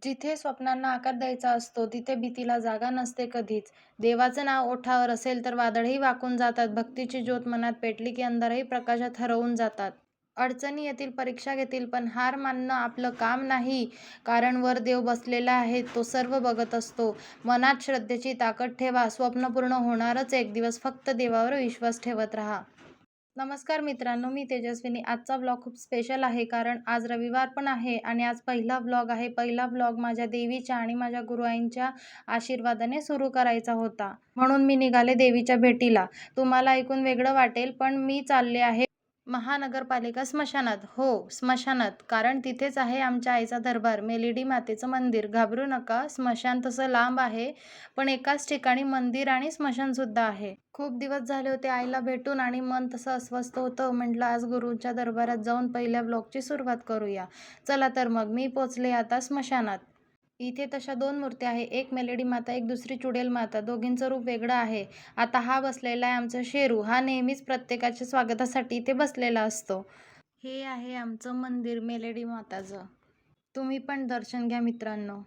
जिथे स्वप्नांना आकार द्यायचा असतो, तिथे भीतीला जागा नसते कधीच. देवाचं नाव ओठावर असेल तर वादळही वाकून जातात. भक्तीची ज्योत मनात पेटली की अंधारही प्रकाशात हरवून जातात. अडचणी येतील, परीक्षा घेतील, पण हार मानणं आपलं काम नाही. कारण वर देव बसलेला आहे, तो सर्व बघत असतो. मनात श्रद्धेची ताकद ठेवा. स्वप्न पूर्ण होणारच एक दिवस. फक्त देवावर विश्वास ठेवत राहा. नमस्कार मित्रांनो, मी तेजस्विनी. आजचा व्लॉग खूप स्पेशल आहे कारण आज रविवार पण आहे आणि आज पहिला व्लॉग आहे. पहिला व्लॉग माझ्या देवीच्या आणि माझ्या गुरुआईंच्या आशीर्वादाने सुरू करायचा होता. म्हणून मी निघाले देवीच्या भेटीला. तुम्हाला ऐकून वेगळं वाटेल, पण मी चालले आहे महानगरपालिका स्मशानात. हो, स्मशानात. कारण तिथेच आहे आमच्या आईचा दरबार, मेलेडी मातेचं मंदिर. घाबरू नका, स्मशान तसं लांब आहे, पण एकाच ठिकाणी मंदिर आणि स्मशानसुद्धा आहे. खूप दिवस झाले होते आईला भेटून आणि मन तसं अस्वस्थ होतं. म्हटलं आज गुरूंच्या दरबारात जाऊन पहिल्या व्लॉगची सुरुवात करूया. चला तर मग मी पोचले आता स्मशानात. इथे तशा 2 मूर्त्या आहे. एक मेलेडी माता, एक दुसरी चुडेल माता. दोघींचं रूप वेगळं आहे. आता हा बसलेला आहे आमचा शेरू. हा नेहमीच प्रत्येकाच्या स्वागतासाठी इथे बसलेला असतो. हे आहे आमचं मंदिर मेलेडी माताचं. तुम्ही पण दर्शन घ्या मित्रांनो.